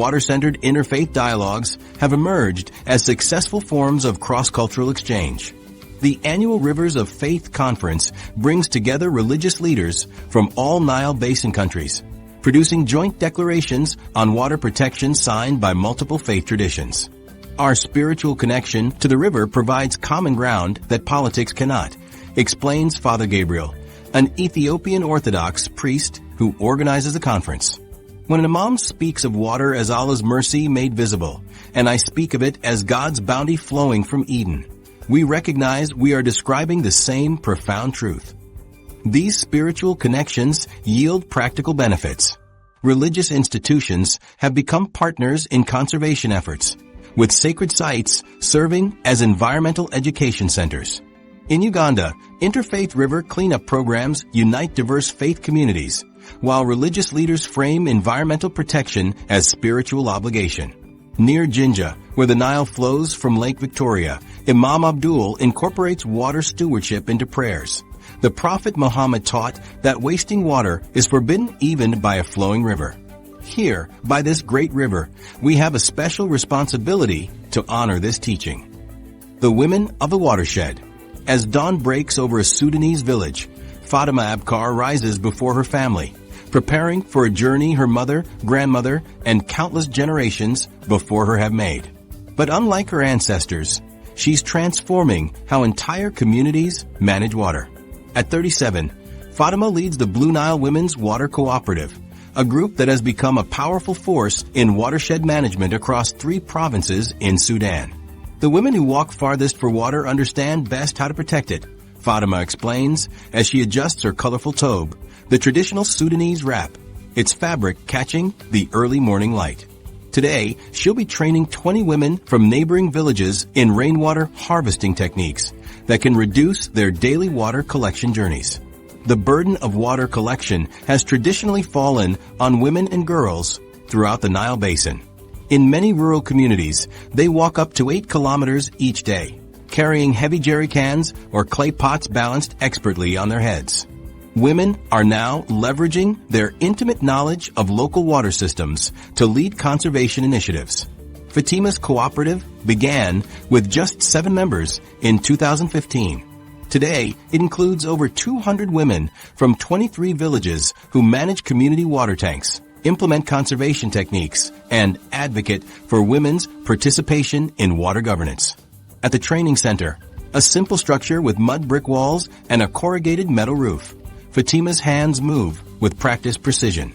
Water-centered interfaith dialogues have emerged as successful forms of cross-cultural exchange. The annual Rivers of Faith Conference brings together religious leaders from all Nile Basin countries, producing joint declarations on water protection signed by multiple faith traditions. Our spiritual connection to the river provides common ground that politics cannot, explains Father Gabriel, an Ethiopian Orthodox priest who organizes the conference. When an imam speaks of water as Allah's mercy made visible, and I speak of it as God's bounty flowing from Eden, we recognize we are describing the same profound truth. These spiritual connections yield practical benefits. Religious institutions have become partners in conservation efforts, with sacred sites serving as environmental education centers. In Uganda, interfaith river cleanup programs unite diverse faith communities, while religious leaders frame environmental protection as spiritual obligation. Near Jinja, where the Nile flows from Lake Victoria, Imam Abdul incorporates water stewardship into prayers. The Prophet Muhammad taught that wasting water is forbidden even by a flowing river. Here, by this great river, we have a special responsibility to honor this teaching. The women of the Watershed. As dawn breaks over a Sudanese village, Fatima Abkar rises before her family, preparing for a journey her mother, grandmother, and countless generations before her have made. But unlike her ancestors, she's transforming how entire communities manage water. At 37, Fatima leads the Blue Nile Women's Water Cooperative, a group that has become a powerful force in watershed management across 3 provinces in Sudan. The women who walk farthest for water understand best how to protect it, Fatima explains as she adjusts her colorful tobe, the traditional Sudanese wrap, its fabric catching the early morning light. Today, she'll be training 20 women from neighboring villages in rainwater harvesting techniques that can reduce their daily water collection journeys. The burden of water collection has traditionally fallen on women and girls throughout the Nile Basin. In many rural communities, they walk up to 8 kilometers each day, carrying heavy jerry cans or clay pots balanced expertly on their heads. Women are now leveraging their intimate knowledge of local water systems to lead conservation initiatives. Fatima's cooperative began with just 7 members in 2015. Today, it includes over 200 women from 23 villages who manage community water tanks, implement conservation techniques, and advocate for women's participation in water governance. At the training center, a simple structure with mud brick walls and a corrugated metal roof, Fatima's hands move with practiced precision.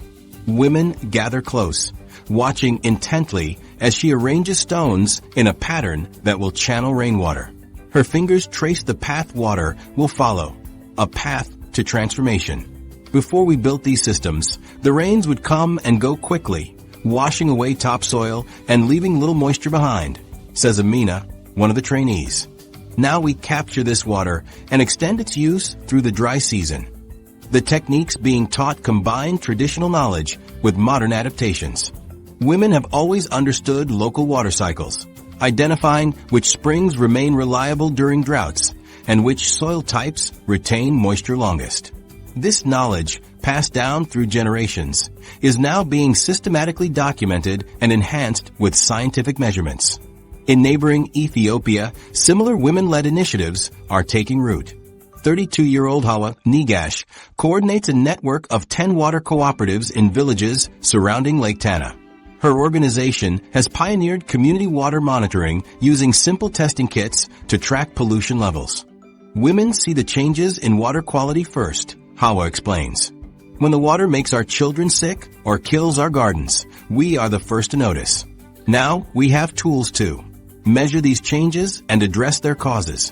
Women gather close, watching intently as she arranges stones in a pattern that will channel rainwater. Her fingers trace the path water will follow, a path to transformation. Before we built these systems, the rains would come and go quickly, washing away topsoil and leaving little moisture behind, says Amina, one of the trainees. Now we capture this water and extend its use through the dry season. The techniques being taught combine traditional knowledge with modern adaptations. Women have always understood local water cycles, identifying which springs remain reliable during droughts and which soil types retain moisture longest. This knowledge, passed down through generations, is now being systematically documented and enhanced with scientific measurements. In neighboring Ethiopia, similar women-led initiatives are taking root. 32-year-old Hawa, Negash, coordinates a network of 10 water cooperatives in villages surrounding Lake Tana. Her organization has pioneered community water monitoring using simple testing kits to track pollution levels. Women see the changes in water quality first, Hawa explains. When the water makes our children sick or kills our gardens, we are the first to notice. Now we have tools to measure these changes and address their causes.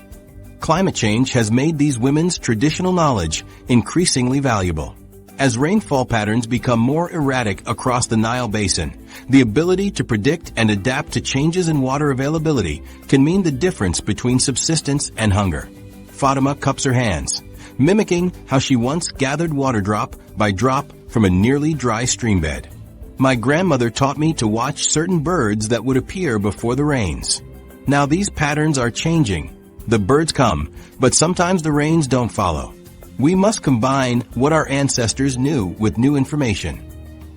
Climate change has made these women's traditional knowledge increasingly valuable. As rainfall patterns become more erratic across the Nile Basin, the ability to predict and adapt to changes in water availability can mean the difference between subsistence and hunger. Fatima cups her hands, mimicking how she once gathered water drop by drop from a nearly dry streambed. My grandmother taught me to watch certain birds that would appear before the rains. Now these patterns are changing. The birds come, but sometimes the rains don't follow. We must combine what our ancestors knew with new information.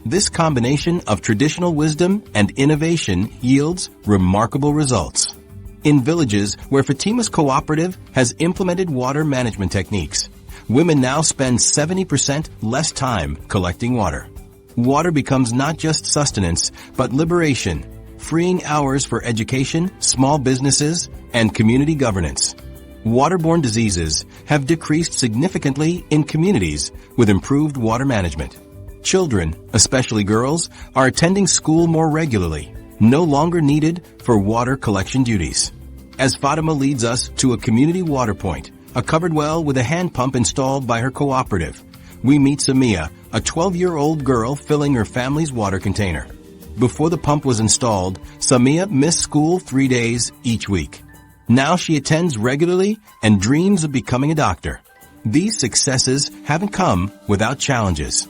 This combination of traditional wisdom and innovation yields remarkable results. In villages where Fatima's cooperative has implemented water management techniques, women now spend 70% less time collecting water. Water becomes not just sustenance, but liberation, freeing hours for education, small businesses, and community governance. Waterborne diseases have decreased significantly in communities with improved water management. Children, especially girls, are attending school more regularly, no longer needed for water collection duties. As Fatima leads us to a community water point, a covered well with a hand pump installed by her cooperative, we meet Samia, a 12-year-old girl filling her family's water container. Before the pump was installed, Samia missed school 3 days each week. Now she attends regularly and dreams of becoming a doctor. These successes haven't come without challenges.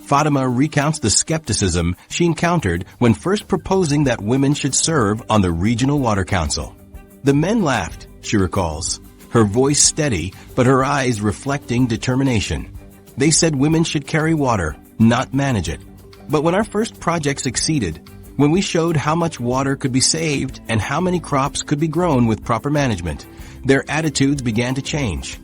Fatima recounts the skepticism she encountered when first proposing that women should serve on the Regional Water Council. The men laughed, she recalls, her voice steady but her eyes reflecting determination. They said women should carry water, not manage it. But when our first project succeeded, when we showed how much water could be saved and how many crops could be grown with proper management, their attitudes began to change.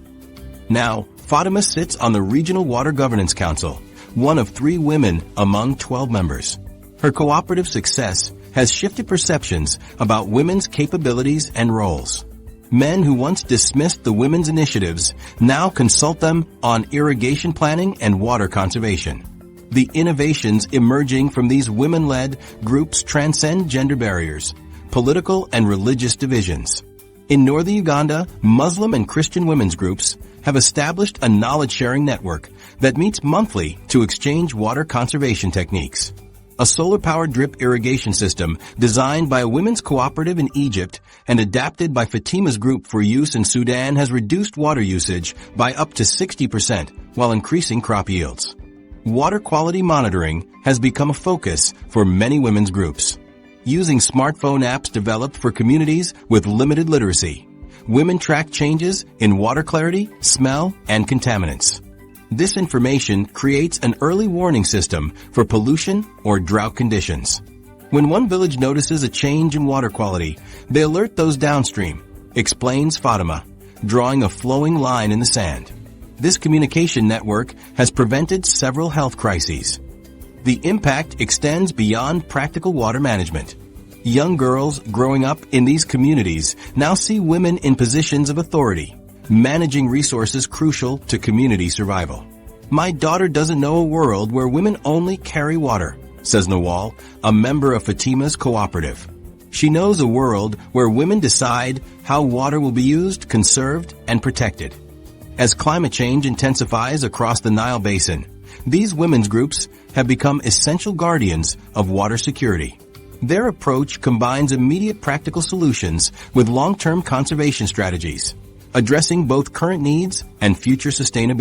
Now, Fatima sits on the Regional Water Governance Council, one of 3 women among 12 members. Her cooperative success has shifted perceptions about women's capabilities and roles. Men who once dismissed the women's initiatives now consult them on irrigation planning and water conservation. The innovations emerging from these women-led groups transcend gender barriers, political and religious divisions. In northern Uganda, Muslim and Christian women's groups have established a knowledge-sharing network that meets monthly to exchange water conservation techniques. A solar-powered drip irrigation system designed by a women's cooperative in Egypt and adapted by Fatima's group for use in Sudan has reduced water usage by up to 60% while increasing crop yields. Water quality monitoring has become a focus for many women's groups. Using smartphone apps developed for communities with limited literacy, women track changes in water clarity, smell, and contaminants. This information creates an early warning system for pollution or drought conditions. When one village notices a change in water quality, they alert those downstream, explains Fatima, drawing a flowing line in the sand. This communication network has prevented several health crises. The impact extends beyond practical water management. Young girls growing up in these communities now see women in positions of authority, managing resources crucial to community survival. My daughter doesn't know a world where women only carry water, says Nawal, a member of Fatima's cooperative. She knows a world where women decide how water will be used, conserved, and protected. As climate change intensifies across the Nile Basin, these women's groups have become essential guardians of water security. Their approach combines immediate practical solutions with long-term conservation strategies, addressing both current needs and future sustainability.